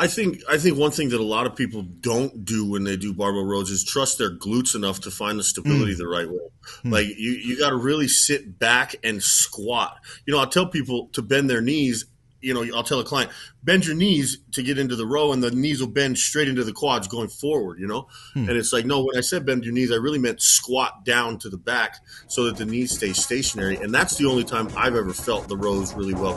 I think one thing that a lot of people don't do when they do barbell rows is trust their glutes enough to find the stability the right way. Like you got to really sit back and squat. I'll tell people to bend their knees. I'll tell a client, bend your knees to get into the row, and the knees will bend straight into the quads going forward, And it's like, no, when I said bend your knees, I really meant squat down to the back so that the knees stay stationary. And that's the only time I've ever felt the rows really well.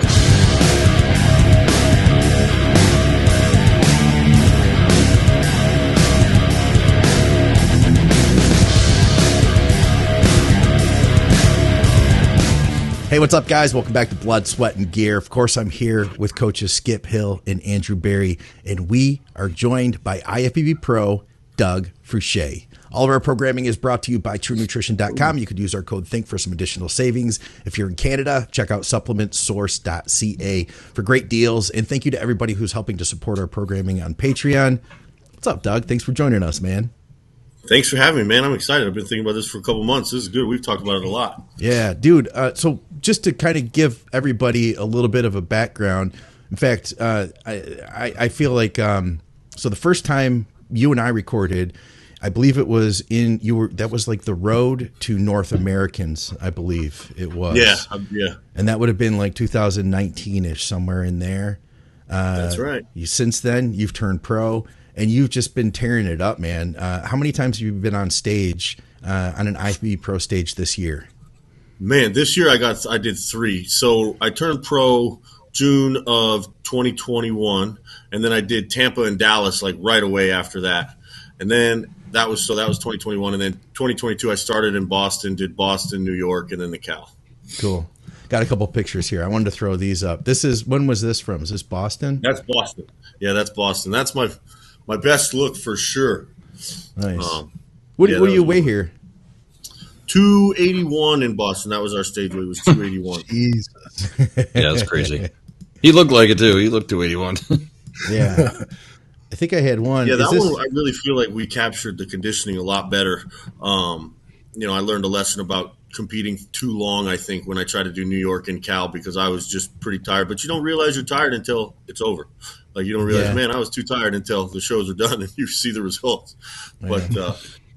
Hey, what's up, guys? Welcome back to Blood, Sweat, and Gear. Of course, I'm here with coaches Skip Hill and Andrew Berry, and we are joined by Ifbb Pro, Doug Fruchey. All of our programming is brought to you by TrueNutrition.com. You could use our code THINK for some additional savings. If you're in Canada, check out supplementsource.ca for great deals. And thank you to everybody who's helping to support our programming on Patreon. What's up, Doug? Thanks for joining us, man. Thanks for having me, man. I'm excited. I've been thinking about this for a couple months. This is good. We've talked about it a lot. Yeah, dude. So just to kind of give everybody a little bit of a background, in fact, I feel like so the first time you and I recorded, I believe it was that was like the road to North Americans, I believe it was. Yeah. And that would have been like 2019-ish, somewhere in there. That's right. Since then, you've turned pro. And you've just been tearing it up, man. How many times have you been on stage, on an Ifbb Pro stage this year? Man, this year I did 3. So I turned pro June of 2021, and then I did Tampa and Dallas like right away after that. And then that was 2021, and then 2022 I started in Boston, did Boston, New York, and then the Cal. Cool. Got a couple pictures here. I wanted to throw these up. When was this from? Is this Boston? That's Boston. Yeah, that's Boston. That's my best look for sure. Nice. What do you weigh here? 281 in Boston. That was our stage weight. It was 281. Jesus. Yeah, that's crazy. He looked like it too. He looked 281. Yeah. I think I had one. Yeah, one I really feel like we captured the conditioning a lot better. I learned a lesson about competing too long, I think, when I tried to do New York and Cal, because I was just pretty tired. But you don't realize you're tired until it's over. Like, you don't realize, man, I was too tired until the shows are done and you see the results. But,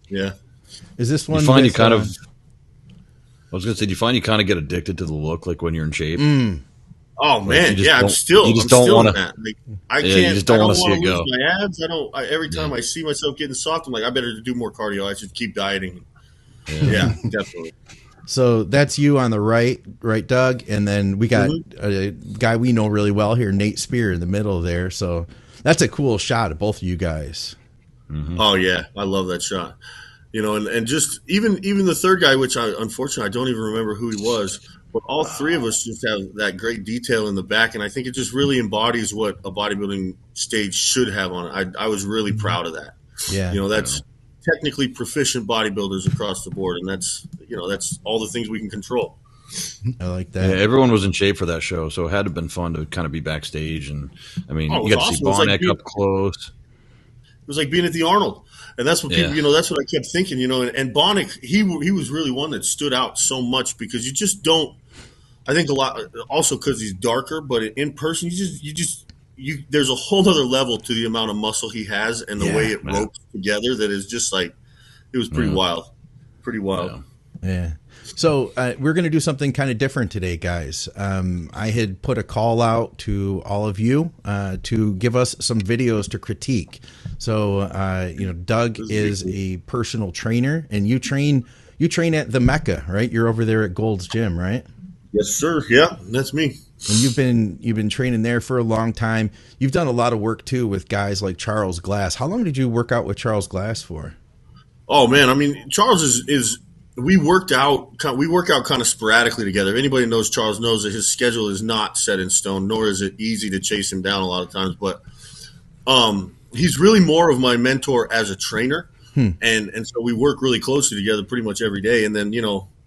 yeah. Is this one? I was going to say, do you find you kind of get addicted to the look, like when you're in shape? Oh, man. I'm still in that. Like, I don't want to lose my abs. Every time I see myself getting soft, I'm like, I better do more cardio. I should keep dieting. Yeah, definitely. So that's you on the right, Doug? And then we got a guy we know really well here, Nate Spear, in the middle there. So that's a cool shot of both of you guys. Mm-hmm. Oh, yeah. I love that shot. And just even the third guy, which unfortunately I don't even remember who he was, but all three of us just have that great detail in the back. And I think it just really embodies what a bodybuilding stage should have on it. I was really proud of that. Yeah. That's technically proficient bodybuilders across the board, and that's all the things we can control. I like that. Yeah, everyone was in shape for that show, so it had to have been fun to kind of be backstage. And I mean, you got to see Barnick up close. It was like being at the Arnold, and that's what people, that's what I kept thinking, And Barnick, he was really one that stood out so much, because you just don't. I think a lot, also because he's darker, but in person, there's a whole other level to the amount of muscle he has and the way it ropes together that is just like, it was pretty wild. Pretty wild. Yeah. So we're going to do something kind of different today, guys. I had put a call out to all of you to give us some videos to critique. So, Doug is a personal trainer, and you train at the Mecca, right? You're over there at Gold's Gym, right? Yes, sir. Yeah, that's me. And you've been training there for a long time. You've done a lot of work too with guys like Charles Glass. How long did you work out with Charles Glass for? Oh man, I mean, Charles is we work out kind of sporadically together. If anybody knows Charles knows that his schedule is not set in stone, nor is it easy to chase him down a lot of times. But he's really more of my mentor as a trainer, and so we work really closely together pretty much every day. And then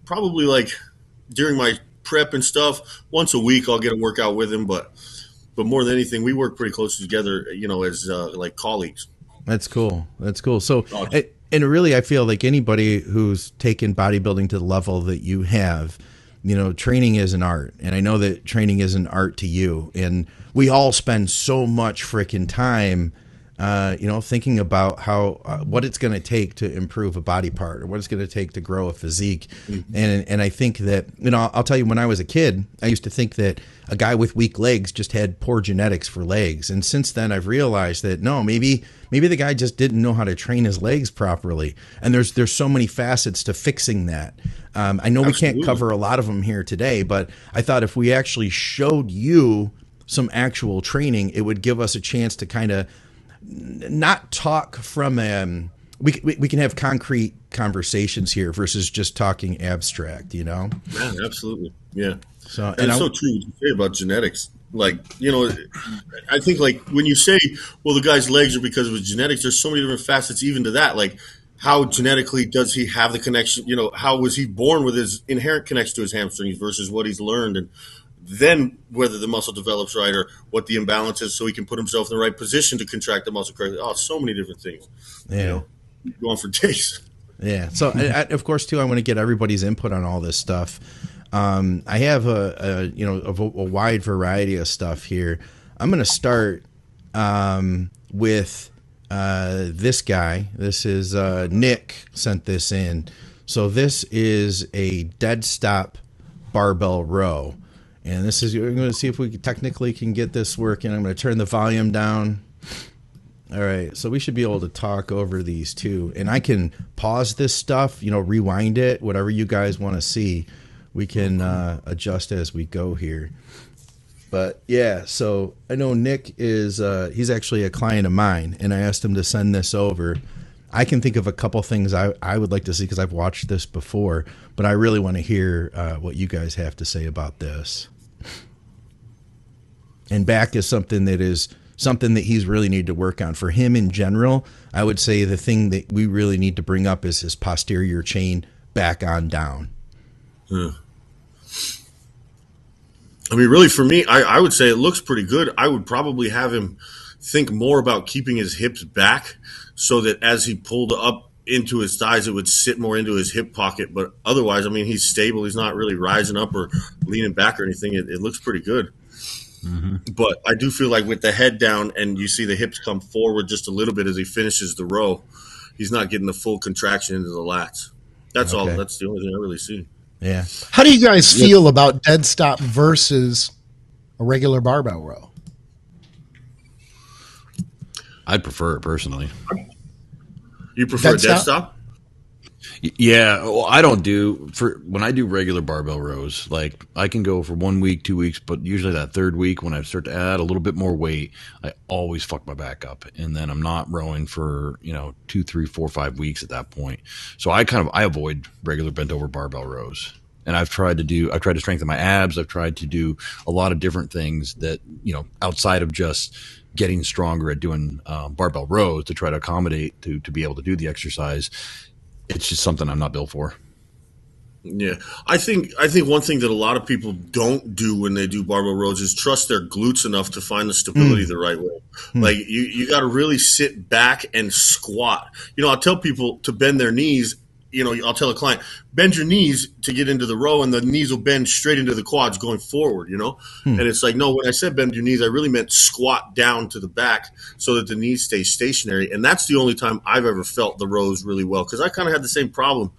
probably like during my prep and stuff, once a week I'll get a workout with him, but more than anything, we work pretty closely together, as like colleagues. That's cool. So, and really, I feel like anybody who's taken bodybuilding to the level that you have, training is an art, and I know that training is an art to you, and we all spend so much freaking time, thinking about how what it's going to take to improve a body part or what it's going to take to grow a physique. And I think that, I'll tell you, when I was a kid, I used to think that a guy with weak legs just had poor genetics for legs. And since then, I've realized that no, maybe the guy just didn't know how to train his legs properly. And there's so many facets to fixing that. I know we can't cover a lot of them here today, but I thought if we actually showed you some actual training, it would give us a chance to kind of not talk from we can have concrete conversations here versus just talking abstract, Yeah, absolutely. Yeah. So and it's so true what you say about genetics. Like, I think like when you say, well, the guy's legs are because of his genetics, there's so many different facets even to that. Like, how genetically does he have the connection? How was he born with his inherent connection to his hamstrings versus what he's learned, and then whether the muscle develops right or what the imbalance is so he can put himself in the right position to contract the muscle correctly. Oh, so many different things. Yeah. Go on for days. Yeah. So, of course, too, I want to get everybody's input on all this stuff. I have a wide variety of stuff here. I'm going to start with this guy. This is Nick sent this in. So this is a Deadstop Barbell Row. And this is, we're going to see if we technically can get this working. I'm going to turn the volume down. All right, so we should be able to talk over these too. And I can pause this stuff, rewind it, whatever you guys want to see. We can adjust as we go here. But yeah, so I know Nick is, he's actually a client of mine, and I asked him to send this over. I can think of a couple things I would like to see because I've watched this before, but I really want to hear what you guys have to say about this. And back is something that he's really need to work on. For him in general, I would say the thing that we really need to bring up is his posterior chain back on down. I mean, really, for me, I would say it looks pretty good. I would probably have him think more about keeping his hips back so that as he pulled up into his thighs, it would sit more into his hip pocket. But otherwise, I mean, he's stable. He's not really rising up or leaning back or anything. It looks pretty good. Mm-hmm. But I do feel like with the head down and you see the hips come forward just a little bit as he finishes the row, he's not getting the full contraction into the lats. That's all. That's the only thing I really see. Yeah. How do you guys feel about Deadstop versus a regular barbell row? I'd prefer it personally. You prefer Deadstop? Yeah, well, I don't when I do regular barbell rows, like I can go for 1 week, 2 weeks, but usually that third week when I start to add a little bit more weight, I always fuck my back up. And then I'm not rowing for, 2, 3, 4, 5 weeks at that point. So I avoid regular bent over barbell rows. And I've tried to strengthen my abs. I've tried to do a lot of different things that, outside of just getting stronger at doing barbell rows to try to accommodate to be able to do the exercise. It's just something I'm not built for. Yeah. I think one thing that a lot of people don't do when they do barbell rows is trust their glutes enough to find the stability the right way. Like you got to really sit back and squat. I'll tell people to bend their knees. I'll tell a client, bend your knees to get into the row and the knees will bend straight into the quads going forward, And it's like, no, when I said bend your knees, I really meant squat down to the back so that the knees stay stationary. And that's the only time I've ever felt the rows really well because I kind of had the same problem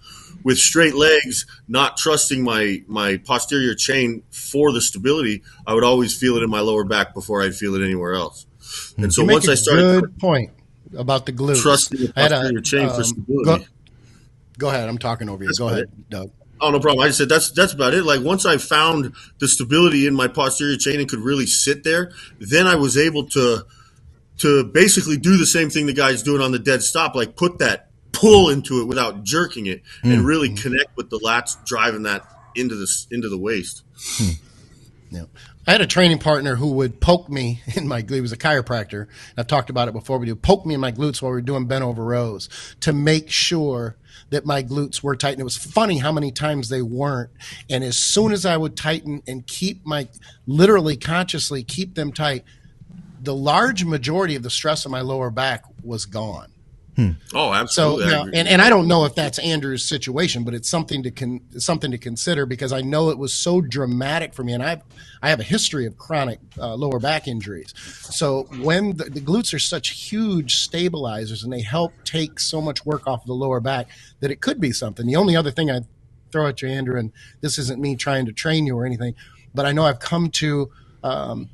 with straight legs, not trusting my posterior chain for the stability. I would always feel it in my lower back before I'd feel it anywhere else. And so once I started good point about the glutes. Trusting the posterior chain for stability. Go ahead. I'm talking over you. Go ahead, Doug. Oh, no problem. I just said that's about it. Like once I found the stability in my posterior chain and could really sit there, then I was able to basically do the same thing the guy's doing on the Deadstop, like put that pull into it without jerking it and really connect with the lats driving that into the waist. Yeah. I had a training partner who would poke me in my glute. He was a chiropractor. I've talked about it before. But he would poke me in my glutes while we were doing bent over rows to make sure that my glutes were tight. And it was funny how many times they weren't. And as soon as I would tighten and literally consciously keep them tight, the large majority of the stress on my lower back was gone. Oh, So, absolutely. I agree. and I don't know if that's Andrew's situation, but it's something to consider, because I know it was so dramatic for me, and I have a history of chronic lower back injuries. So when the glutes are such huge stabilizers and they help take so much work off of the lower back, that it could be something. The only other thing I'd throw at you, Andrew, and this isn't me trying to train you or anything, but I know I've come to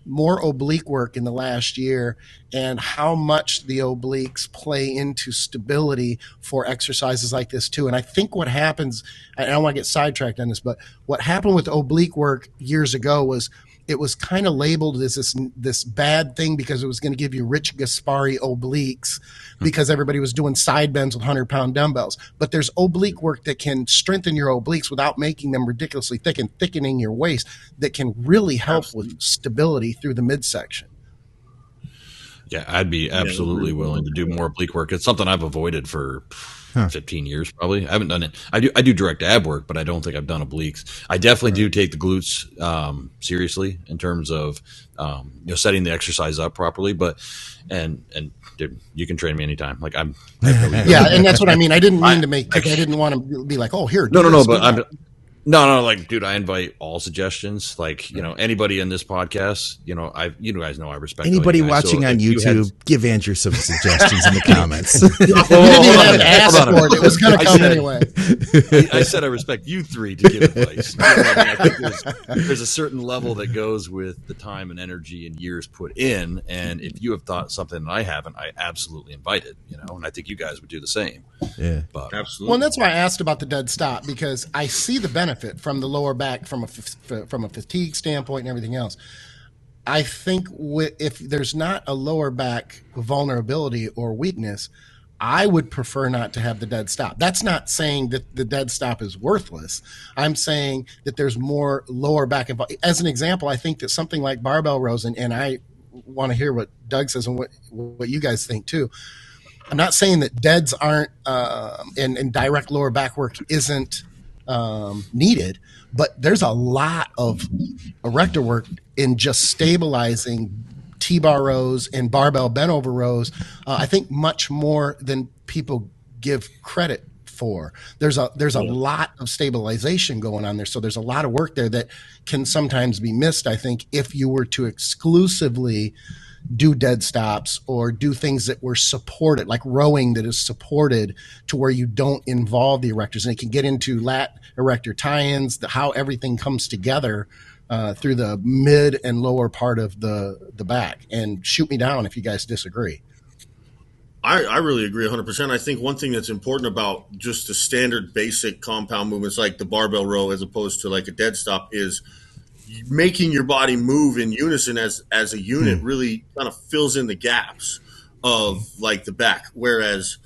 more oblique work in the last year, and how much the obliques play into stability for exercises like this too. And I think what happens, I don't want to get sidetracked on this, but what happened with oblique work years ago was it was kind of labeled as this bad thing because it was going to give you Rich Gaspari obliques because everybody was doing side bends with 100-pound dumbbells. But there's oblique work that can strengthen your obliques without making them ridiculously thick and thickening your waist, that can really help with stability through the midsection. Yeah, I'd be absolutely willing to do more oblique work. It's something I've avoided for 15 years, probably. I haven't done it. I do direct ab work, but I don't think I've done obliques. I definitely do take the glutes seriously in terms of setting the exercise up properly. But and dude, you can train me anytime. Like I have no ego. Yeah, and that's what I mean. I didn't mean to make. I didn't want to be like, oh, here. No. But I'm. No, like, dude, I invite all suggestions. Like, anybody in this podcast, you guys know I respect anybody watching on YouTube. Give Andrew some suggestions in the comments. You didn't even have to ask for it. It was going to come anyway. I said I respect you three to give advice. I think there's a certain level that goes with the time and energy and years put in. And if you have thought something that I haven't, I absolutely invite it. And I think you guys would do the same. Yeah, but absolutely. Well, and that's why I asked about the dead stop, because I see the benefit from the lower back from a fatigue standpoint and everything else. I think if there's not a lower back vulnerability or weakness, I would prefer not to have the dead stop. That's not saying that the dead stop is worthless. I'm saying that there's more lower back involved. As an example, I think that something like barbell rows, and I want to hear what Doug says and what you guys think too. I'm not saying that deads aren't and direct lower back work isn't needed, but there's a lot of erector work in just stabilizing T-bar rows and barbell bent over rows. I think much more than people give credit for. There's a lot of stabilization going on there, so there's a lot of work there that can sometimes be missed, I think, if you were to exclusively do dead stops or do things that were supported, like rowing that is supported to where you don't involve the erectors. And it can get into lat erector tie-ins, how everything comes together through the mid and lower part of the back. And shoot me down if you guys disagree. I really agree 100%. I think one thing that's important about just the standard basic compound movements like the barbell row as opposed to like a dead stop is making your body move in unison as a unit really kind of fills in the gaps of like the back. Whereas,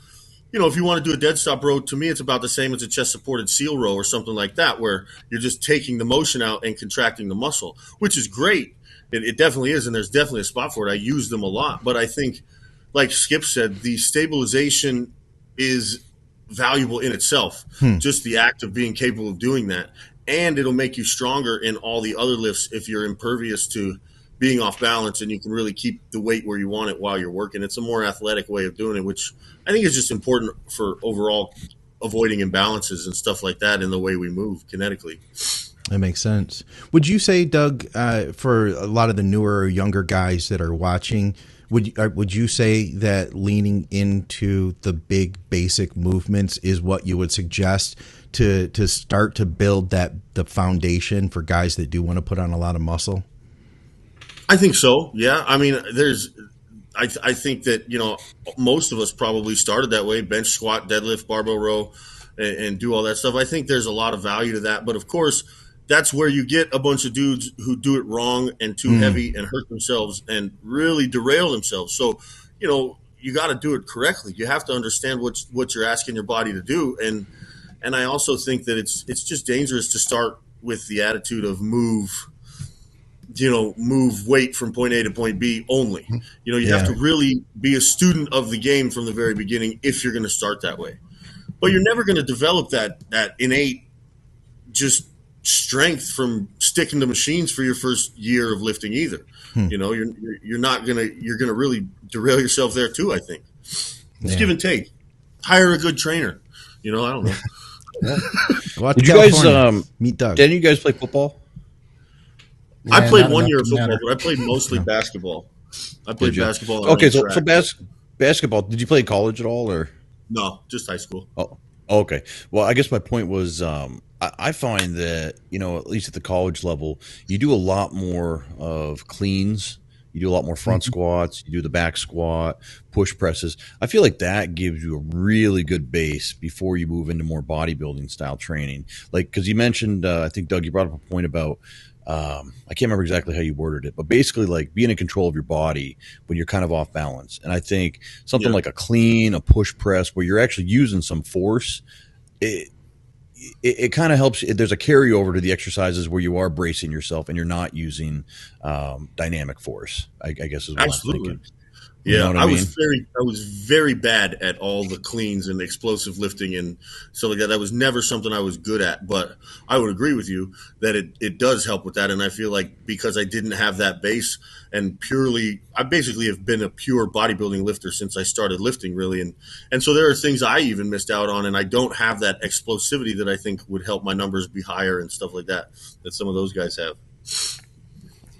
if you want to do a dead stop row, to me, it's about the same as a chest supported seal row or something like that, where you're just taking the motion out and contracting the muscle, which is great. It definitely is. And there's definitely a spot for it. I use them a lot, but I think like Skip said, the stabilization is valuable in itself. Just the act of being capable of doing that. And it'll make you stronger in all the other lifts if you're impervious to being off balance and you can really keep the weight where you want it while you're working. It's a more athletic way of doing it, which I think is just important for overall avoiding imbalances and stuff like that in the way we move kinetically. That makes sense. Would you say, Doug, for a lot of the newer or younger guys that are watching, would you say that leaning into the big basic movements is what you would suggest to start to build the foundation for guys that do want to put on a lot of muscle? I think so. Yeah. I mean, I think that, most of us probably started that way, bench, squat, deadlift, barbell row, and do all that stuff. I think there's a lot of value to that. But of course, that's where you get a bunch of dudes who do it wrong and too heavy and hurt themselves and really derail themselves. So, you got to do it correctly. You have to understand what you're asking your body to do. And I also think that it's just dangerous to start with the attitude of move weight from point A to point B only. You have to really be a student of the game from the very beginning if you're going to start that way. But you're never going to develop that innate just strength from sticking to machines for your first year of lifting either. You're going to really derail yourself there too, I think. It's give and take. hire a good trainer. I don't know. Go out to Did you California, guys meet Doug. didn't you guys play football? I Yeah, played not 1 enough year of to football, matter. but I played mostly basketball. I played Did you? basketball. And Okay, so track. basketball. Did you play college at all, or? No, just high school. Oh, okay. Well, I guess my point was, I find that at least at the college level, you do a lot more of cleans. You do a lot more front squats. You do the back squat, push presses. I feel like that gives you a really good base before you move into more bodybuilding style training. Like, because you mentioned, I think Doug, you brought up a point about. I can't remember exactly how you worded it, but basically like being in control of your body when you're kind of off balance. And I think something like a clean, a push press where you're actually using some force, it kind of helps. There's a carryover to the exercises where you are bracing yourself and you're not using dynamic force, I guess is what Absolutely. I'm thinking. Yeah, You know what I mean? I was very bad at all the cleans and explosive lifting and stuff like that. That was never something I was good at. But I would agree with you that it does help with that. And I feel like because I didn't have that base and I basically have been a pure bodybuilding lifter since I started lifting, really. And so there are things I even missed out on, and I don't have that explosivity that I think would help my numbers be higher and stuff like that some of those guys have.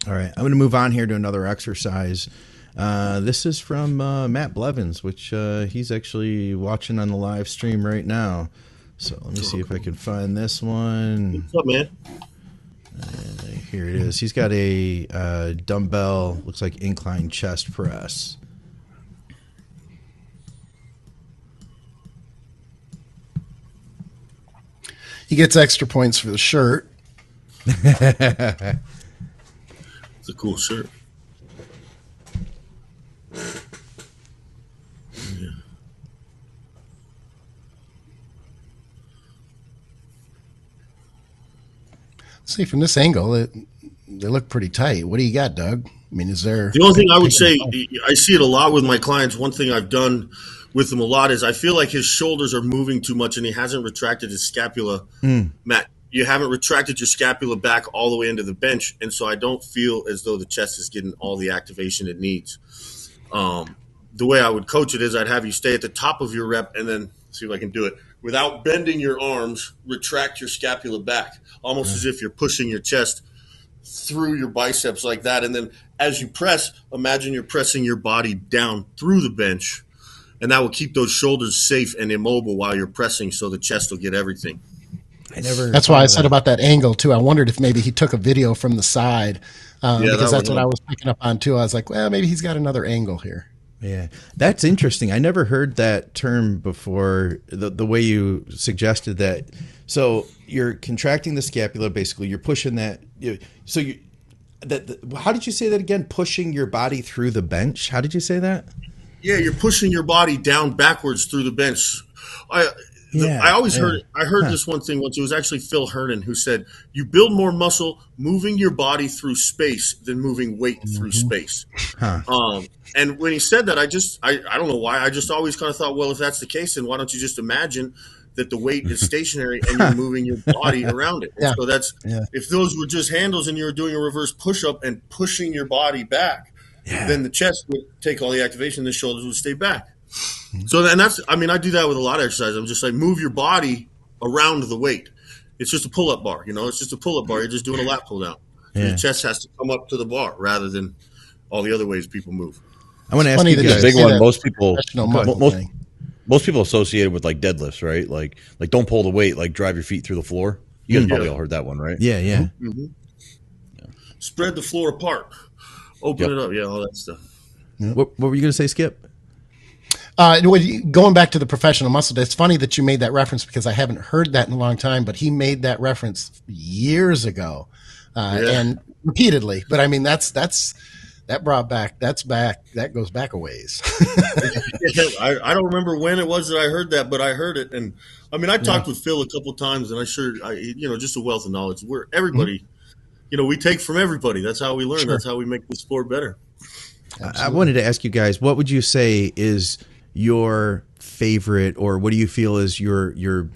All right, I'm going to move on here to another exercise. This is from Matt Blevins, which he's actually watching on the live stream right now. So let me see if I can find this one. What's up, man? Here it is. He's got a dumbbell, looks like incline chest press. He gets extra points for the shirt. It's a cool shirt. See, from this angle, they look pretty tight. What do you got, Doug? I mean, is there... The only thing I would say, I see it a lot with my clients. One thing I've done with them a lot is I feel like his shoulders are moving too much and he hasn't retracted his scapula. Matt, you haven't retracted your scapula back all the way into the bench, and so I don't feel as though the chest is getting all the activation it needs. The way I would coach it is I'd have you stay at the top of your rep and then see if I can do it. Without bending your arms, retract your scapula back, almost as if you're pushing your chest through your biceps like that. And then as you press, imagine you're pressing your body down through the bench, and that will keep those shoulders safe and immobile while you're pressing so the chest will get everything. That's why I said about that angle, too. I wondered if maybe he took a video from the side because that's what I was picking up on, too. I was like, well, maybe he's got another angle here. Yeah, that's interesting. I never heard that term before, the way you suggested that. So you're contracting the scapula, basically. You're pushing that. How did you say that again? Pushing your body through the bench? How did you say that? Yeah, you're pushing your body down backwards through the bench. I heard this one thing once. It was actually Phil Herndon who said, you build more muscle moving your body through space than moving weight through space. And when he said that, I don't know why. I just always kind of thought, well, if that's the case, then why don't you just imagine that the weight is stationary and you're moving your body around it? Yeah. So if those were just handles and you were doing a reverse push-up and pushing your body back, then the chest would take all the activation, the shoulders would stay back. So I do that with a lot of exercises. I'm just like, move your body around the weight. It's just a pull-up bar, It's just a pull-up bar. You're just doing a lat pull-down. Yeah. Your chest has to come up to the bar rather than all the other ways people move. I want to ask you guys. The big one most people associate it with like deadlifts, right? Like don't pull the weight, like drive your feet through the floor. You guys probably all heard that one, right? Yeah. Mm-hmm. Spread the floor apart. Open it up. Yeah, all that stuff. What were you going to say, Skip? Going back to the professional muscle day, it's funny that you made that reference because I haven't heard that in a long time, but he made that reference years ago and repeatedly. But I mean, that goes back a ways. I don't remember when it was that I heard that, but I heard it. And I mean, I talked with Phil a couple of times, and just a wealth of knowledge. Where everybody, we take from everybody. That's how we learn. Sure. That's how we make the sport better. Absolutely. I wanted to ask you guys, what would you say is your favorite, or what do you feel is your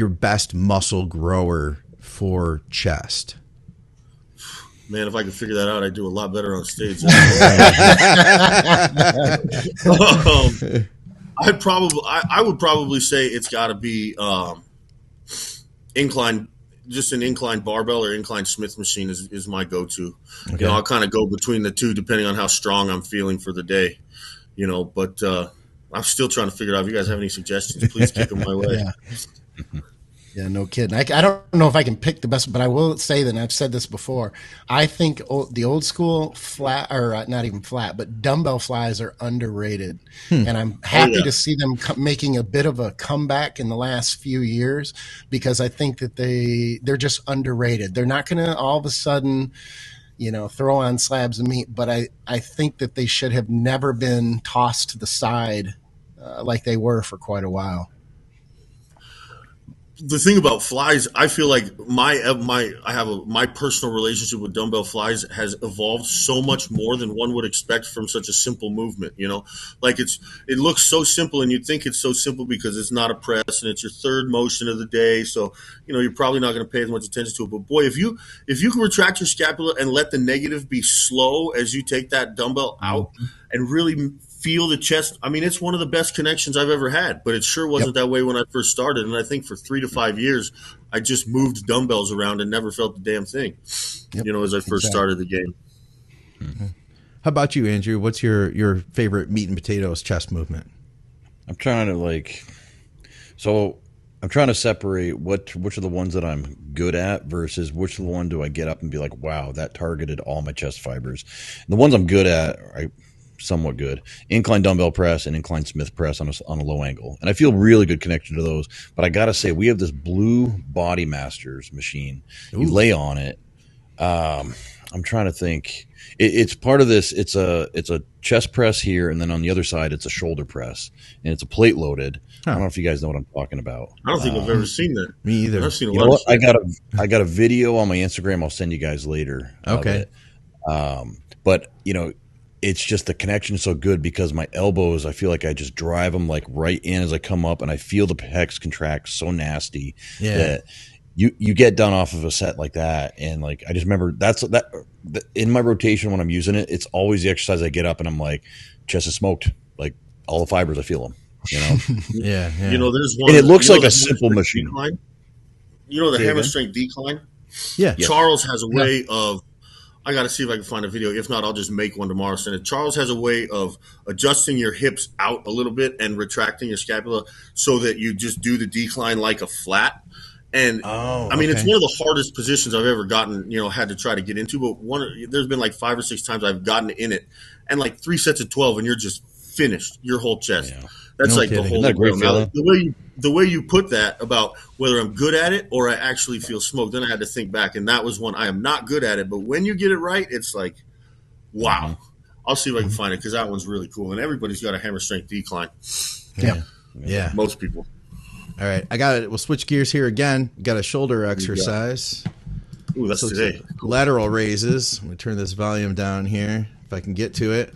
best muscle grower for chest? Man, if I could figure that out, I'd do a lot better on stage. I would probably say it's got to be incline, just an incline barbell or incline Smith machine is my go-to. Okay. I'll kind of go between the two depending on how strong I'm feeling for the day. But I'm still trying to figure it out. If you guys have any suggestions, please kick them my way. Yeah, no kidding. I don't know if I can pick the best, but I will say that, and I've said this before, I think the old school flat, or not even flat, but dumbbell flies are underrated. And I'm happy to see them making a bit of a comeback in the last few years, because I think that they're just underrated. They're not going to all of a sudden, throw on slabs of meat, but I think that they should have never been tossed to the side like they were for quite a while. The thing about flies, I feel like my personal relationship with dumbbell flies has evolved so much more than one would expect from such a simple movement. Like it looks so simple, and you'd think it's so simple because it's not a press and it's your third motion of the day. So you're probably not going to pay as much attention to it. But boy, if you can retract your scapula and let the negative be slow as you take that dumbbell out and really feel the chest. I mean, it's one of the best connections I've ever had, but it sure wasn't that way when I first started. And I think for 3 to 5 years, I just moved dumbbells around and never felt the damn thing, as I first started the game. How about you, Andrew? What's your favorite meat and potatoes chest movement? I'm trying to separate which are the ones that I'm good at versus which one do I get up and be like, wow, that targeted all my chest fibers. And the ones I'm good at are somewhat good. Incline dumbbell press and incline Smith press on a low angle. And I feel really good connection to those. But I got to say, we have this blue Body Masters machine. Ooh. You lay on it. I'm trying to think. It's part of this. It's a chest press here, and then on the other side, it's a shoulder press, and it's a plate loaded. I don't know if you guys know what I'm talking about. I don't think I've ever seen that. Me either. I've seen a lot of I got a video on my Instagram. I'll send you guys later. Okay. But it's just the connection is so good because my elbows, I feel like I just drive them like right in as I come up, and I feel the pecs contract so nasty that you get done off of a set like that. And like, I just remember that in my rotation when I'm using it, it's always the exercise I get up and I'm like, chest is smoked. Like all the fibers, I feel them, Yeah. There's one, and it looks like a simple machine. Decline? The hammer strength decline? Yeah. Charles has a way of, I got to see if I can find a video. If not, I'll just make one tomorrow. Send it. Charles has a way of adjusting your hips out a little bit and retracting your scapula so that you just do the decline like a flat. And I mean, it's one of the hardest positions I've ever gotten, had to try to get into. But there's been like 5 or 6 times I've gotten in it, and like 3 sets of 12, and you're just finished your whole chest. Yeah. That's like the whole. The way you put that about whether I'm good at it or I actually feel smoked, then I had to think back, and that was one I am not good at it. But when you get it right, it's like, wow. I'll see if I can find it because that one's really cool, and everybody's got a hammer strength decline. Yeah. Most people. All right, I got it. We'll switch gears here again. Got a shoulder exercise. Ooh, that's today. Lateral raises. I'm gonna turn this volume down here if I can get to it.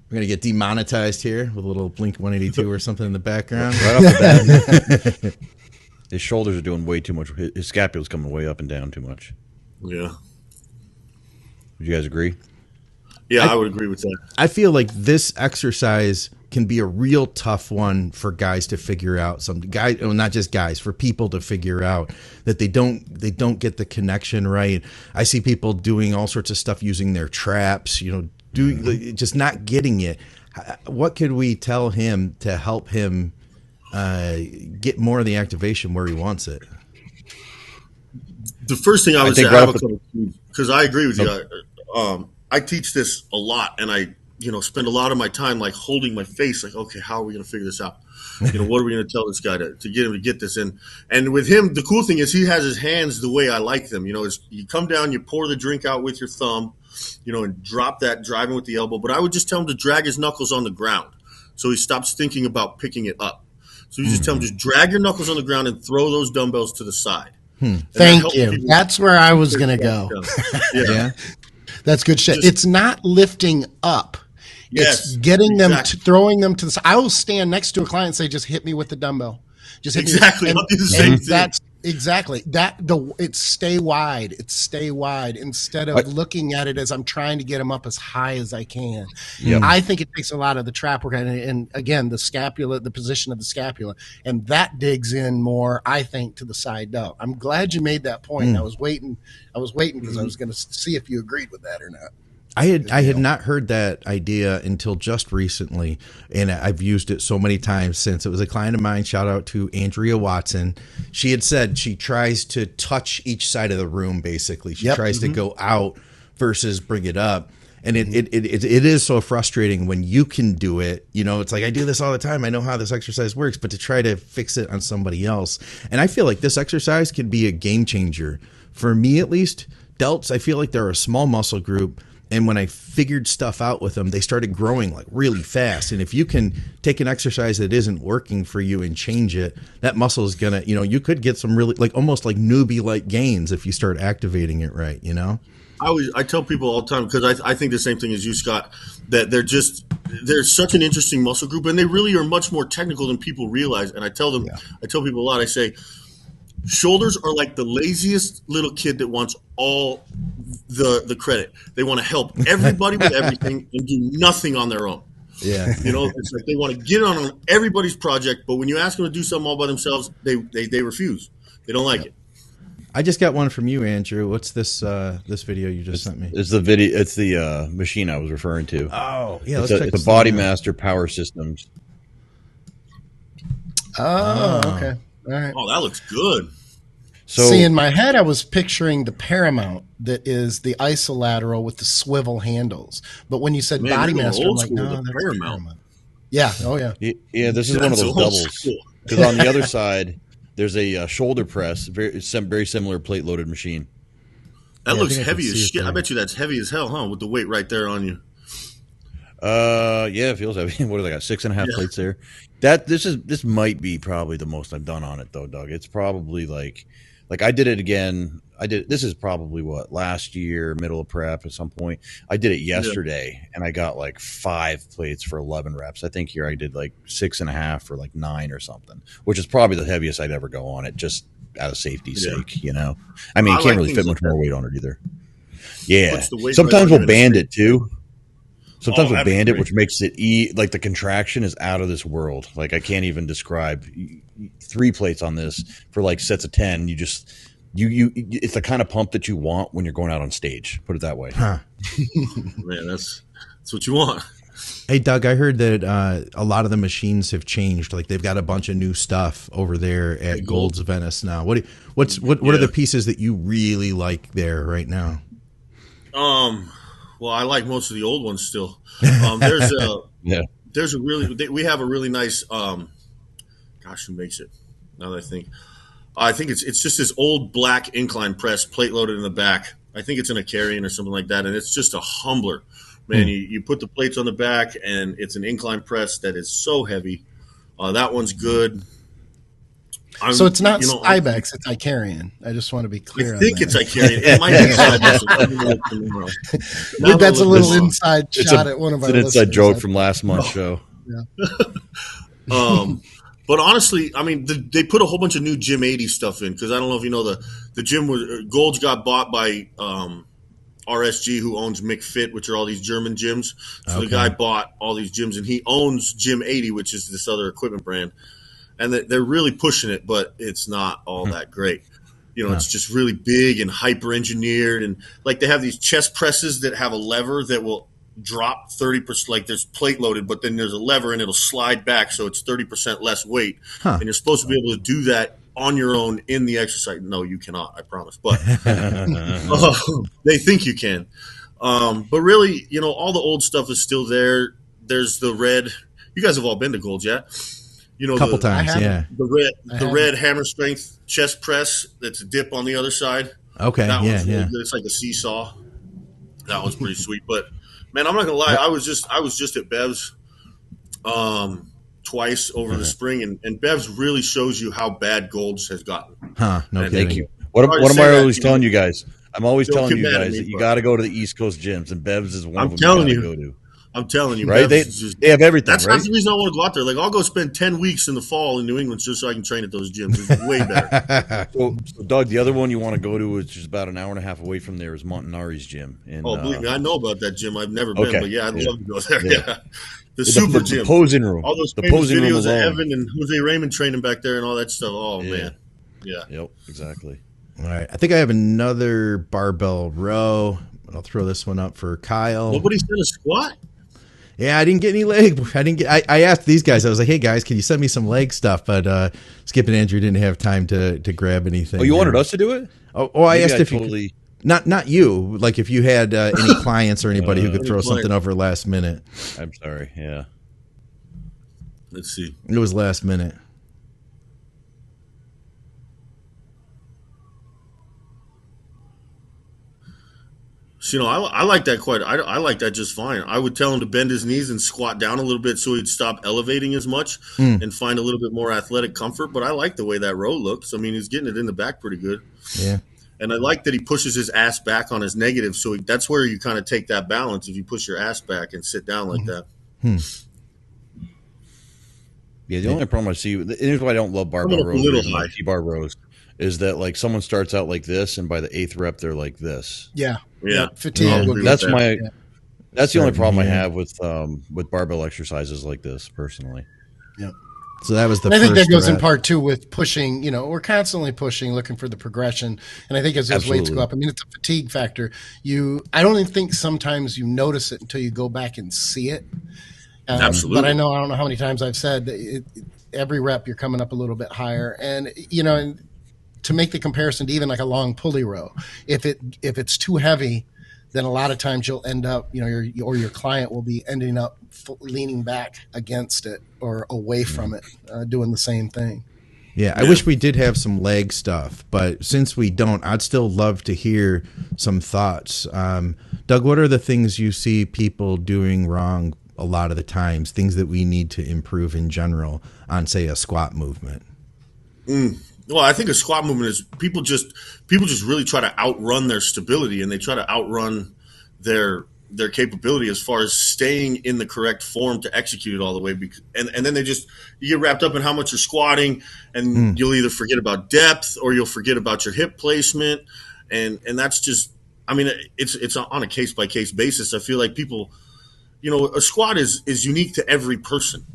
We're going to get demonetized here with a little Blink 182 or something in the background. Right off the bat. His shoulders are doing way too much. His scapula's coming way up and down too much. Yeah. Would you guys agree? Yeah, I would agree with that. I feel like this exercise can be a real tough one for guys to figure out. Not just guys, for people to figure out that they don't get the connection right. I see people doing all sorts of stuff using their traps, just not getting it. What could we tell him to help him get more of the activation where he wants it? The first thing I would say, because I agree with you. I teach this a lot, and I spend a lot of my time like holding my face, like, okay, how are we going to figure this out? What are we going to tell this guy to get him to get this in? And with him, the cool thing is he has his hands the way I like them. You come down, you pour the drink out with your thumb, and drop that, driving with the elbow. But I would just tell him to drag his knuckles on the ground so he stops thinking about picking it up. So you just tell him, just drag your knuckles on the ground and throw those dumbbells to the side. Thank you. That's where I was going to go. Yeah. That's good shit. It's not lifting up. It's getting them, throwing them to the side. I will stand next to a client and say, just hit me with the dumbbell. Just hit me. I'll do the same thing. Exactly. It's stay wide. It's stay wide instead of looking at it as I'm trying to get them up as high as I can. Yep. I think it takes a lot of the trap work and again, the scapula, the position of the scapula, and that digs in more, I think, to the side delt. I'm glad you made that point. I was waiting because I was going to see if you agreed with that or not. I had not heard that idea until just recently, and I've used it so many times since. It was a client of mine, shout out to Andrea Watson. She had said she tries to touch each side of the room, basically. She tries to go out versus bring it up. And it is so frustrating when you can do it. You know, it's like, I do this all the time. I know how this exercise works, but to try to fix it on somebody else. And I feel like this exercise can be a game changer. For me, at least, delts, I feel like they're a small muscle group. And when I figured stuff out with them, they started growing like really fast. And if you can take an exercise that isn't working for you and change it, that muscle is going to, you know, you could get some really like almost like newbie like gains if you start activating it right, you know? I tell people all the time, because I think the same thing as you, Scott, that they're such an interesting muscle group, and they really are much more technical than people realize. And I tell people a lot, I say, shoulders are like the laziest little kid that wants all the credit. They want to help everybody with everything and do nothing on their own. Yeah. You know, it's like they want to get on everybody's project, but when you ask them to do something all by themselves, they refuse. They don't like it. I just got one from you, Andrew. What's this video you just sent me? It's the video. It's the machine I was referring to. Oh, yeah. It's the Body Master Power Systems. Oh, okay. All right. Oh, that looks good. So, see, in my head, I was picturing the Paramount that is the isolateral with the swivel handles. But when you said Body Master, I'm like, no, that's Paramount. Yeah. Oh, yeah. Yeah, this is one of those doubles. Because on the other side, there's a shoulder press, very similar plate loaded machine. That looks heavy as shit. I bet you that's heavy as hell, huh? With the weight right there on you. Yeah, it feels heavy. What do they got? 6.5 plates there. This might be probably the most I've done on it though, Doug. It's probably like I did it again. This is probably last year, middle of prep at some point. I did it yesterday and I got like 5 plates for 11 reps. I think here I did like 6.5 for like 9 or something, which is probably the heaviest I'd ever go on it, just out of safety's sake, you know. I mean, you can't really fit much more weight on it either. Yeah. Sometimes we'll band it too. Sometimes we'll band it, which makes it like the contraction is out of this world. Like I can't even describe 3 plates on this for like sets of 10. You just, it's the kind of pump that you want when you're going out on stage. Put it that way. Huh. Man, that's what you want. Hey, Doug, I heard that a lot of the machines have changed. Like they've got a bunch of new stuff over there at Golds Venice now. What are the pieces that you really like there right now? Well, I like most of the old ones still. There's a we have a really nice, gosh, who makes it? Now that I think it's just this old black incline press, plate loaded in the back. I think it's in a carrion or something like that. And it's just a humbler, man. You put the plates on the back and it's an incline press that is so heavy. That one's good. So it's not Ibex, it's Icarian. I just want to be clear. I think it's Icarian. It might be that's a little inside shot at one of our listeners. It's an inside joke from last month's show. Yeah. But honestly, I mean, they put a whole bunch of new Gym 80 stuff in because I don't know if you know the gym was Golds got bought by RSG, who owns McFit, which are all these German gyms. So the guy bought all these gyms, and he owns Gym 80, which is this other equipment brand. And they're really pushing it, but it's not all that great. You know, it's just really big and hyper-engineered. And, like, they have these chest presses that have a lever that will drop 30%. Like, there's plate loaded, but then there's a lever, and it'll slide back, so it's 30% less weight. And you're supposed to be able to do that on your own in the exercise. No, you cannot, I promise. But they think you can. But really, you know, all the old stuff is still there. There's the red. You guys have all been to Golds, yeah? You know, a couple times, yeah. The red hammer strength chest press that's a dip on the other side. Okay, that one's really good. It's like a seesaw. That one's pretty sweet. But man, I'm not gonna lie, I was just at Bev's twice over the spring, and Bev's really shows you how bad Golds has gotten. No kidding. Thank you. What am I always telling you guys? I'm always telling you guys that you got to go to the East Coast gyms, and Bev's is one of them you got to go to. I'm telling you, Right? They have everything, that's right? half the reason I want to go out there. Like, I'll go spend 10 weeks in the fall in New England just so I can train at those gyms. It's way better. So, Doug, the other one you want to go to, which is about an hour and a half away from there, is McNally's gym. Believe me, I know about that gym. I've never been, but I'd love to go there. Yeah. The super gym. The posing room. All those the famous posing room videos alone. of Evan and Jose Raymond training back there and all that stuff. Oh, man. Yeah. Yep, exactly. All right. I think I have another barbell row. I'll throw this one up for Kyle. Nobody said a squat? Yeah, I didn't get any leg. I asked these guys. I was like, "Hey guys, can you send me some leg stuff?" But Skip and Andrew didn't have time to grab anything. Oh, you wanted us to do it? I asked if you not you, like if you had any clients or anybody who could throw something over last minute. I'm sorry. Yeah. Let's see. It was last minute. So, I like that quite. I like that just fine. I would tell him to bend his knees and squat down a little bit so he'd stop elevating as much and find a little bit more athletic comfort. But I like the way that row looks. I mean, he's getting it in the back pretty good. Yeah. And I like that he pushes his ass back on his negative. So that's where you kind of take that balance if you push your ass back and sit down like that. Yeah, the only problem I see, here's why I don't love barbell rows, T-bar rows, is that like someone starts out like this, and by the 8th rep, they're like this. Yeah. Fatigue. That's the only problem I have with barbell exercises like this, personally. Yeah. So that was the. I think that goes in part too with pushing. We're constantly pushing, looking for the progression, and I think as those weights go up, I mean, it's a fatigue factor. I don't even think sometimes you notice it until you go back and see it. Absolutely. But I don't know how many times I've said that every rep you're coming up a little bit higher, and to make the comparison to even like a long pulley row, if it's too heavy, then a lot of times you'll end up, your client will be ending up leaning back against it or away from it, doing the same thing. Yeah, I wish we did have some leg stuff, but since we don't, I'd still love to hear some thoughts. Doug, what are the things you see people doing wrong a lot of the times, things that we need to improve in general on, say, a squat movement? Well, I think a squat movement is people just really try to outrun their stability, and they try to outrun their capability as far as staying in the correct form to execute it all the way. And then you get wrapped up in how much you're squatting, and you'll either forget about depth or you'll forget about your hip placement. And that's just, I mean, it's on a case by case basis. I feel like people, a squat is unique to every person.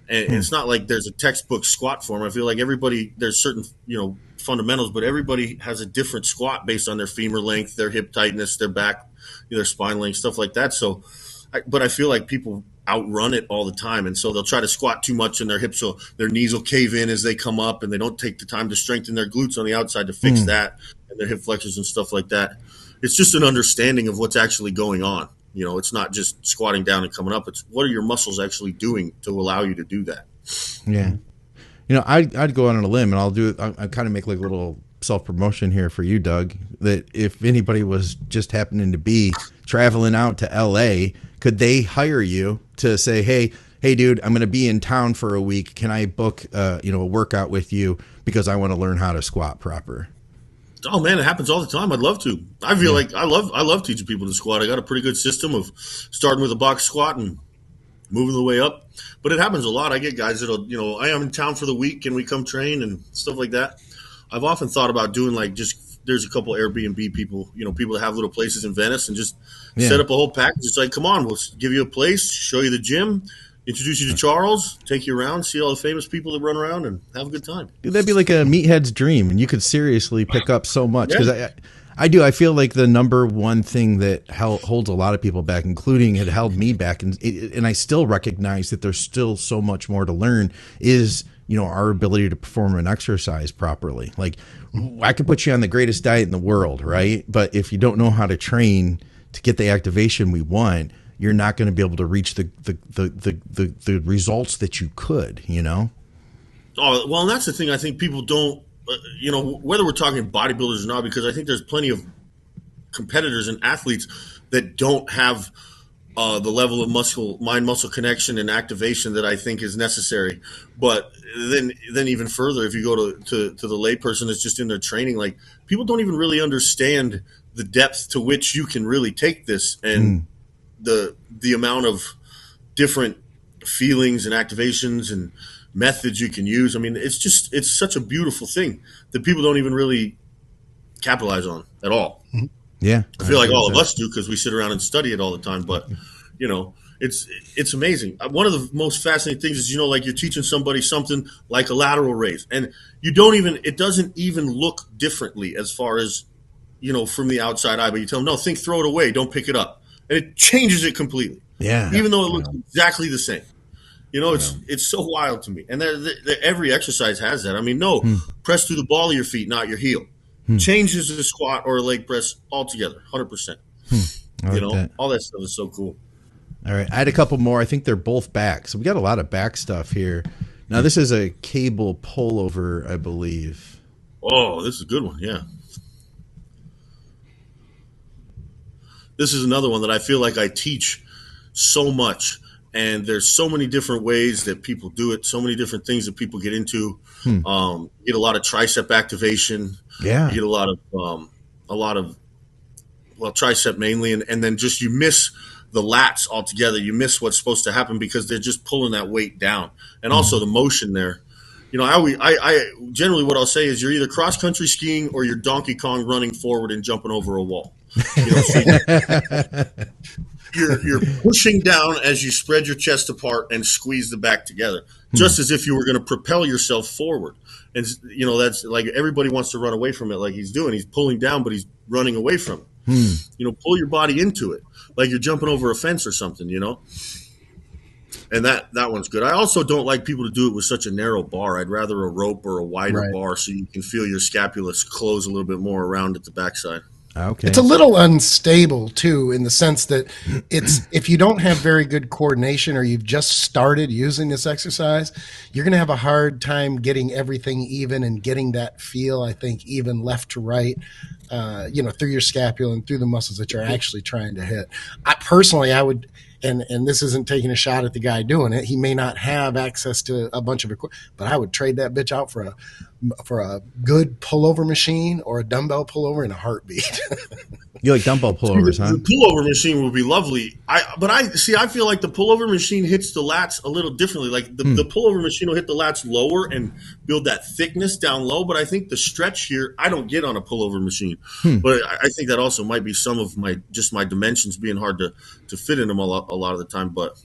And it's not like there's a textbook squat form. I feel like there's certain, fundamentals, but everybody has a different squat based on their femur length, their hip tightness, their back, their spine length, stuff like that. So, but I feel like people outrun it all the time. And so they'll try to squat too much in their hips, so their knees will cave in as they come up, and they don't take the time to strengthen their glutes on the outside to fix that, and their hip flexors and stuff like that. It's just an understanding of what's actually going on. It's not just squatting down and coming up. It's what are your muscles actually doing to allow you to do that? Yeah. I'd go out on a limb, and I'll do it. I kind of make like a little self-promotion here for you, Doug, that if anybody was just happening to be traveling out to LA, could they hire you to say, hey, dude, I'm going to be in town for a week. Can I book, a workout with you because I want to learn how to squat proper? Oh man, it happens all the time. I'd love to. I feel like I love teaching people to squat. I got a pretty good system of starting with a box squat and moving the way up. But it happens a lot. I get guys that'll, I am in town for the week, can we come train and stuff like that. I've often thought about doing there's a couple Airbnb people, people that have little places in Venice, and just set up a whole package. It's like, come on, we'll give you a place, show you the gym, introduce you to Charles, take you around, see all the famous people that run around, and have a good time. Dude, that'd be like a meathead's dream, and you could seriously pick up so much. Because I feel like the number one thing that holds a lot of people back, including it held me back, and I still recognize that there's still so much more to learn, is our ability to perform an exercise properly. Like, I could put you on the greatest diet in the world, right? But if you don't know how to train to get the activation we want, you're not going to be able to reach the results that you could, Oh, well, and that's the thing. I think people don't, whether we're talking bodybuilders or not, because I think there's plenty of competitors and athletes that don't have the level of mind-muscle connection and activation that I think is necessary. But then even further, if you go to the layperson that's just in their training, like, people don't even really understand the depth to which you can really take this, and the amount of different feelings and activations and methods you can use. I mean, it's such a beautiful thing that people don't even really capitalize on at all. Yeah. I feel like all of us do because we sit around and study it all the time. But, you know, it's amazing. One of the most fascinating things is, you know, like you're teaching somebody something like a lateral raise, and it doesn't even look differently as far as, you know, from the outside eye, but you tell them, no, throw it away, don't pick it up. And it changes it completely. Yeah. Even though it looks exactly the same. You know, it's so wild to me. And every exercise has that. I mean, press through the ball of your feet, not your heel. Changes the squat or a leg press altogether, 100%. All that stuff is so cool. All right. I had a couple more. I think they're both back. So we got a lot of back stuff here. Now, this is a cable pullover, I believe. Oh, this is a good one. Yeah. This is another one that I feel like I teach so much, and there's so many different ways that people do it, so many different things that people get into. You get a lot of tricep activation. Yeah. You get a lot of tricep mainly, and then just you miss the lats altogether. You miss what's supposed to happen because they're just pulling that weight down, and also the motion there. You know, I generally what I'll say is you're either cross country skiing or you're Donkey Kong running forward and jumping over a wall. You know, so you're pushing down as you spread your chest apart and squeeze the back together, just as if you were going to propel yourself forward. And, you know, that's like everybody wants to run away from it like he's doing. He's pulling down, but he's running away from it. You know, pull your body into it like you're jumping over a fence or something, you know. And that one's good. I also don't like people to do it with such a narrow bar. I'd rather a rope or a wider bar so you can feel your scapula close a little bit more around at the backside. Okay. It's a little unstable too, in the sense that if you don't have very good coordination or you've just started using this exercise, you're going to have a hard time getting everything even and getting that feel, I think, even left to right, you know, through your scapula and through the muscles that you're actually trying to hit. I would, and this isn't taking a shot at the guy doing it. He may not have access to a bunch of equipment, but I would trade that bitch out for a good pullover machine or a dumbbell pullover in a heartbeat. You like dumbbell pullovers, huh? The pullover machine would be lovely. I feel like the pullover machine hits the lats a little differently. Like the pullover machine will hit the lats lower and build that thickness down low. But I think the stretch here, I don't get on a pullover machine. But I think that also might be some of my dimensions being hard to fit in them a lot of the time. But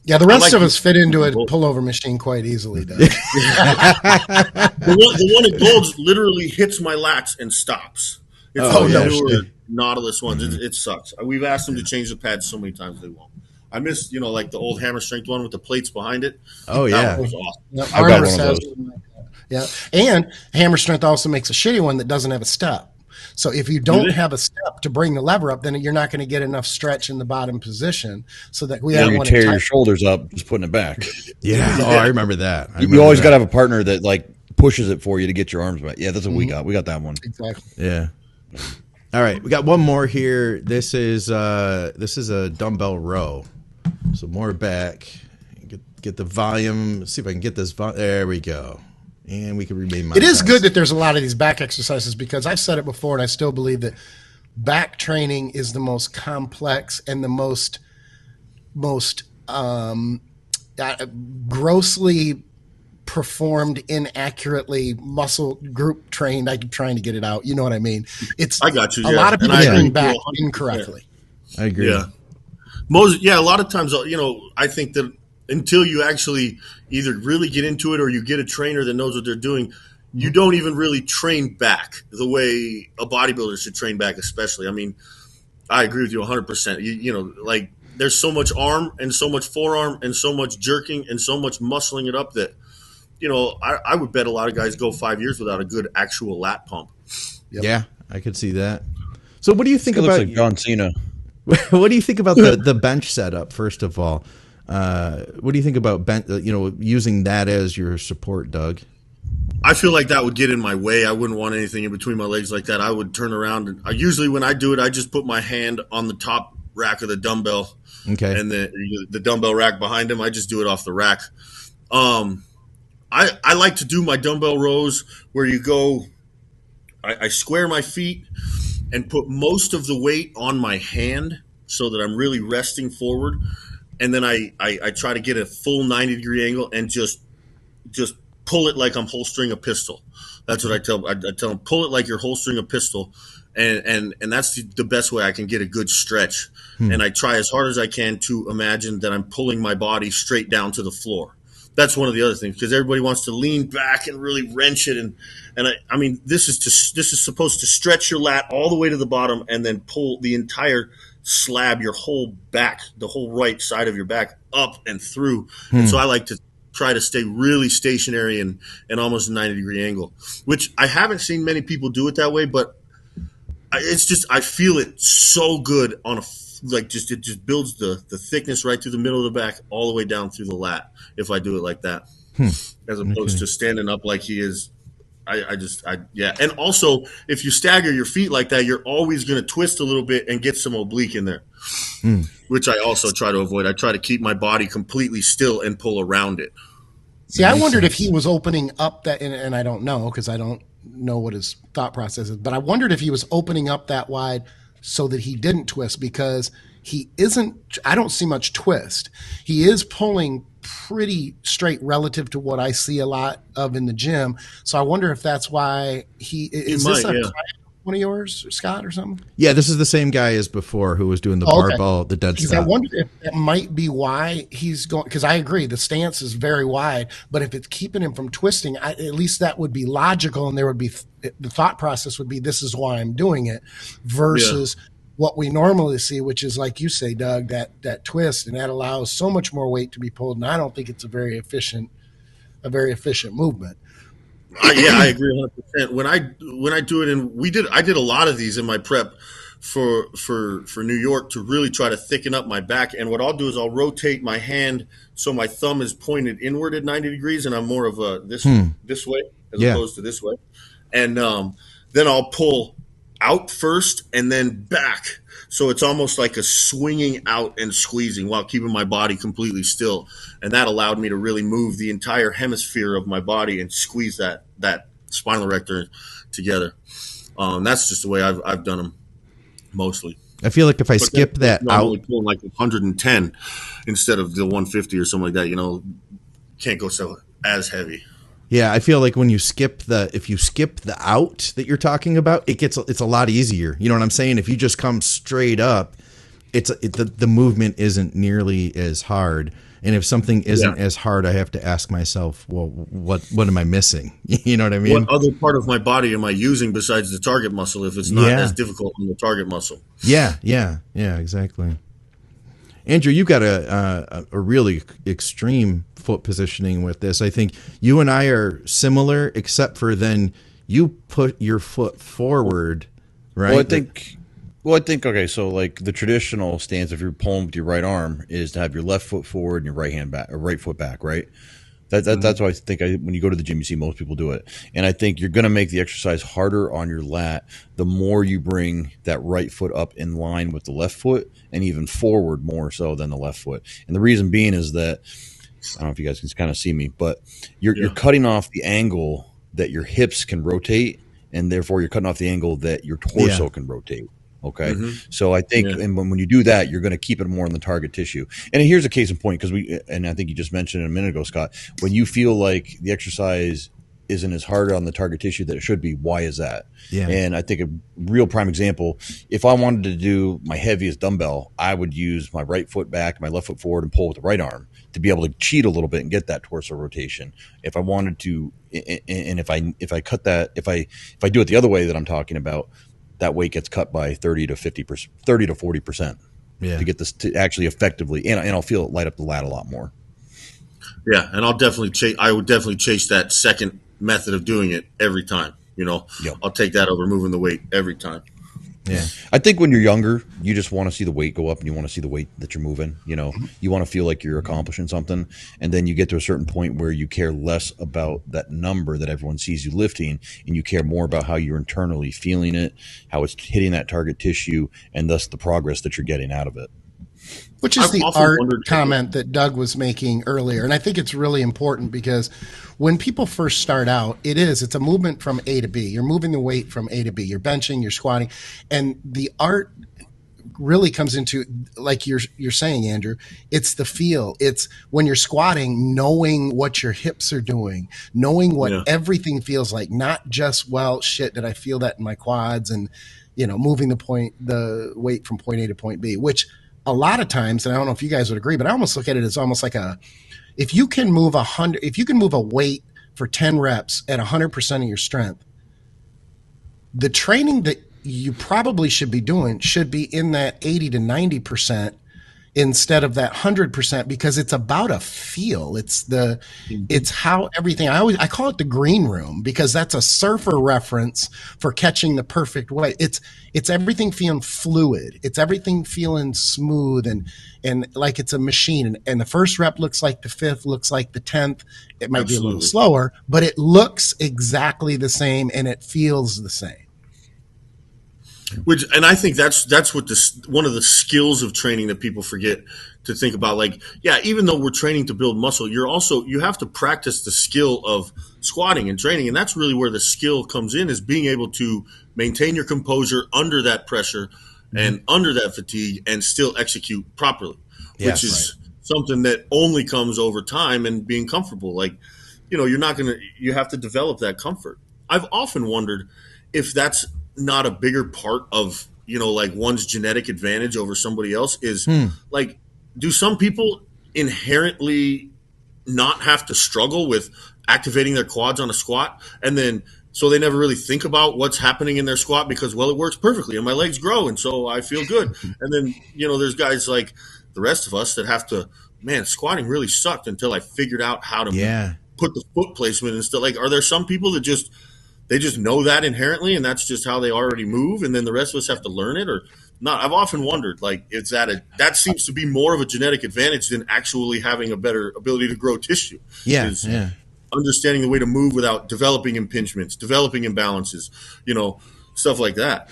yeah, the rest of us fit into a pullover machine quite easily, Doug. The one at Golds literally hits my lats and stops. It's newer Nautilus ones. It sucks. We've asked them to change the pads so many times they won't. I miss, you know, like the old Hammer Strength one with the plates behind it. Oh, that one was awesome. Yeah, I've got one of those. Yeah, and Hammer Strength also makes a shitty one that doesn't have a step. So if you don't have a step to bring the lever up, then you're not going to get enough stretch in the bottom position. So that you tear your shoulders up just putting it back. Yeah. Oh, I remember that. You always got to have a partner that like pushes it for you to get your arms back. Yeah, that's what we got. We got that one. Exactly. Yeah. All right, we got one more here. This is a dumbbell row. So more back. Get the volume. Let's see if I can get this. There we go. And we can remain monetized. It is good that there's a lot of these back exercises because I've said it before and I still believe that back training is the most complex and the most grossly performed inaccurately muscle group trained. I'm trying to get it out. You know what I mean? I got you. A lot of people train back incorrectly. I agree. Yeah. A lot of times, you know, I think that until you actually either really get into it or you get a trainer that knows what they're doing, you don't even really train back the way a bodybuilder should train back, especially. I mean, I agree with you 100%. You know, like there's so much arm and so much forearm and so much jerking and so much muscling it up that, you know, I would bet a lot of guys go 5 years without a good actual lat pump. Yep. Yeah, I could see that. So what do you think about like John Cena? What do you think about the bench setup, first of all? What do you think about using that as your support, Doug? I feel like that would get in my way. I wouldn't want anything in between my legs like that. I would turn around. And usually when I do it, I just put my hand on the top rack of the dumbbell. Okay. And the dumbbell rack behind him. I just do it off the rack. I like to do my dumbbell rows where you go, I square my feet and put most of the weight on my hand so that I'm really resting forward. and then I try to get a full 90-degree angle and just pull it like I'm holstering a pistol. That's what I tell them, pull it like you're holstering a pistol, and that's the best way I can get a good stretch. And I try as hard as I can to imagine that I'm pulling my body straight down to the floor. That's one of the other things, because everybody wants to lean back and really wrench it, and I mean this is supposed to stretch your lat all the way to the bottom and then pull the entire slab, your whole back, the whole right side of your back up and through. And so I like to try to stay really stationary and almost a 90-degree angle, which I haven't seen many people do it that way, but it's just, I feel it so good on a, like, just, it just builds the thickness right through the middle of the back all the way down through the lat if I do it like that, as opposed to standing up like he is. Yeah. And also, if you stagger your feet like that, you're always going to twist a little bit and get some oblique in there, which I also try to avoid. I try to keep my body completely still and pull around it. See, I wondered if he was opening up that, and I don't know because I don't know what his thought process is, but I wondered if he was opening up that wide so that he didn't twist, because he isn't, I don't see much twist. He is pulling pretty straight relative to what I see a lot of in the gym. So I wonder if that's why is this a client, one of yours, Scott, or something? Yeah, this is the same guy as before who was doing the barbell, the dead stop. I wonder if that might be why he's going, because I agree, the stance is very wide, but if it's keeping him from twisting, at least that would be logical, and there would be, the thought process would be, this is why I'm doing it, versus what we normally see, which is, like you say, Doug, that twist, and that allows so much more weight to be pulled, and I don't think it's a very efficient movement. I agree 100%. When I do it, and I did a lot of these in my prep for New York to really try to thicken up my back. And what I'll do is I'll rotate my hand so my thumb is pointed inward at 90 degrees, and I'm more of a this way as opposed to this way. And then I'll pull out first and then back. So it's almost like a swinging out and squeezing while keeping my body completely still. And that allowed me to really move the entire hemisphere of my body and squeeze that spinal erector together. That's just the way I've done them mostly. I feel like if I skip that out, pulling like 110 instead of the 150 or something like that, can't go so as heavy. Yeah, I feel like when you if you skip the out that you're talking about, it's a lot easier. You know what I'm saying? If you just come straight up, the movement isn't nearly as hard. And if something isn't as hard, I have to ask myself, well, what am I missing? You know what I mean? What other part of my body am I using besides the target muscle if it's not as difficult on the target muscle? Yeah, exactly. Andrew, you got a really extreme foot positioning with this. I think you and I are similar, except for then you put your foot forward, right? Well, I think okay. So like the traditional stance, if you're pulling with your right arm, is to have your left foot forward and your right hand back, or right foot back, right? That's why I think when you go to the gym, you see most people do it. And I think you're going to make the exercise harder on your lat the more you bring that right foot up in line with the left foot, and even forward more so than the left foot. And the reason being is that, I don't know if you guys can kind of see me, but you're cutting off the angle that your hips can rotate, and therefore you're cutting off the angle that your torso can rotate. Okay. So I think, and when you do that, you're going to keep it more in the target tissue. And here's a case in point, and I think you just mentioned it a minute ago, Scott, when you feel like the exercise isn't as hard on the target tissue that it should be, why is that? Yeah. And I think a real prime example, if I wanted to do my heaviest dumbbell, I would use my right foot back, my left foot forward, and pull with the right arm to be able to cheat a little bit and get that torso rotation. If I wanted to, and if I cut that, if I do it the other way that I'm talking about, that weight gets cut by 30 to 40% to get this to actually effectively, and I'll feel it light up the lat a lot more. Yeah, and I would definitely chase that second method of doing it every time. I'll take that over moving the weight every time. Yeah, I think when you're younger, you just want to see the weight go up, and you want to see the weight that you're moving. You want to feel like you're accomplishing something, and then you get to a certain point where you care less about that number that everyone sees you lifting, and you care more about how you're internally feeling it, how it's hitting that target tissue, and thus the progress that you're getting out of it. Which is the art comment that Doug was making earlier. And I think it's really important because when people first start out, it's a movement from A to B. You're moving the weight from A to B. You're benching, you're squatting. And the art really comes into, like you're saying, Andrew, it's the feel. It's when you're squatting, knowing what your hips are doing, knowing what everything feels like, not just, well, shit, did I feel that in my quads, and, you know, moving the weight from point A to point B, which a lot of times, and I don't know if you guys would agree, but I almost look at it as almost like if you can move a weight for 10 reps at 100% of your strength, the training that you probably should be doing should be in that 80 to 90% instead of that 100%, because it's about a feel. It's how everything, I call it the green room, because that's a surfer reference for catching the perfect way. It's everything feeling fluid. It's everything feeling smooth and like it's a machine. And the first rep looks like the fifth, looks like the 10th. It might be a little slower, but it looks exactly the same and it feels the same. And I think that's what one of the skills of training that people forget to think about. Like, yeah, even though we're training to build muscle, you have to practice the skill of squatting and training. And that's really where the skill comes in, is being able to maintain your composure under that pressure and under that fatigue and still execute properly, which is something that only comes over time and being comfortable. Like, you know, you have to develop that comfort. I've often wondered if that's not a bigger part of, you know, like one's genetic advantage over somebody else is like, do some people inherently not have to struggle with activating their quads on a squat, and then so they never really think about what's happening in their squat because, well, it works perfectly and my legs grow and so I feel good. And then, you know, there's guys like the rest of us that have to, man, squatting really sucked until I figured out how to put the foot placement and stuff. Like, are there some people that they just know that inherently and that's just how they already move, and then the rest of us have to learn it, or not? I've often wondered, like, that seems to be more of a genetic advantage than actually having a better ability to grow tissue. Understanding the way to move without developing impingements, developing imbalances, you know, stuff like that.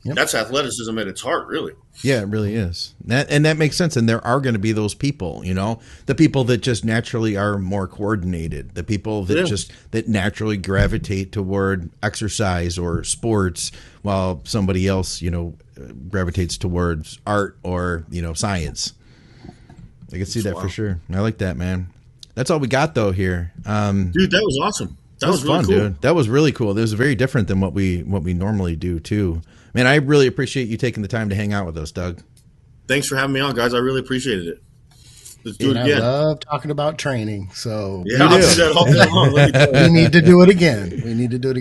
Yep. That's athleticism at its heart, really. Yeah, it really is. That makes sense. And there are going to be those people, you know, the people that just naturally are more coordinated, the people that that naturally gravitate toward exercise or sports, while somebody else, you know, gravitates towards art or, you know, science. I can see that for sure. I like that, man. That's all we got though here. Dude, that was awesome. That was really fun, cool. Dude. That was really cool. That was very different than what we normally do too. Man, I really appreciate you taking the time to hang out with us, Doug. Thanks for having me on, guys. I really appreciated it. Let's do it again. I love talking about training. So yeah, I'll do that all day long. We need to do it again.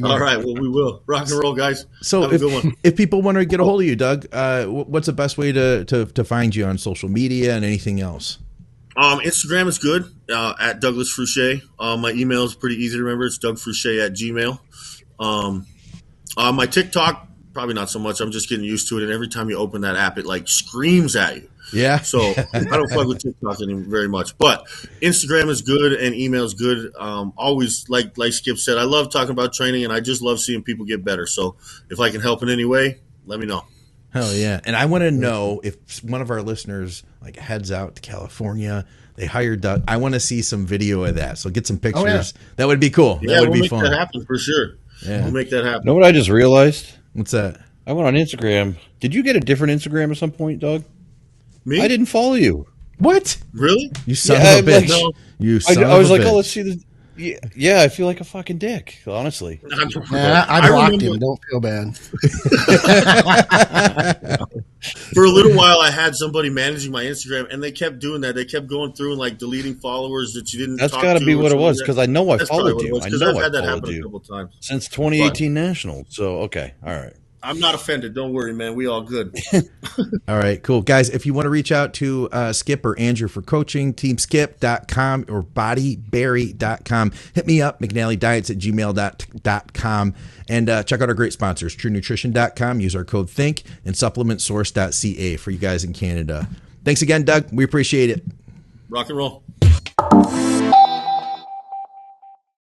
All right, well, we will. Rock and roll, guys. So if people want to get a hold of you, Doug, what's the best way to find you on social media and anything else? Instagram is good, at Douglas Fruchey. My email is pretty easy to remember. It's dougfruchey@gmail.com. My TikTok, probably not so much. I'm just getting used to it, and every time you open that app, it like screams at you. Yeah. So I don't fuck with TikTok very much, but Instagram is good and email is good. Always, like Skip said, I love talking about training, and I just love seeing people get better. So if I can help in any way, let me know. Hell yeah. And I want to know if one of our listeners like heads out to California, they hire Doug. I want to see some video of that. So get some pictures. Oh, yeah. That would be cool. Yeah, that would be fun. We'll make that happen for sure. Yeah. We'll make that happen. You know what I just realized? What's that? I went on Instagram. Did you get a different Instagram at some point, Doug? Me? I didn't follow you. What? Really? You son of a bitch. Like, you son I was of a like, bitch. oh, let's see this. Yeah, I feel like a fucking dick, honestly. I blocked him. Don't feel bad. For a little while, I had somebody managing my Instagram, and they kept doing that. They kept going through and like deleting followers that you didn't. That's got to be what it was, because I know I followed you. I know I've had I that happen followed a couple times since 2018 National. So okay, all right. I'm not offended. Don't worry, man. We all good. All right, cool. Guys, if you want to reach out to Skip or Andrew for coaching, teamskip.com or bodyberry.com. Hit me up, mcnallydiets@gmail.com. And check out our great sponsors, truenutrition.com. Use our code THINK and supplementsource.ca for you guys in Canada. Thanks again, Doug. We appreciate it. Rock and roll.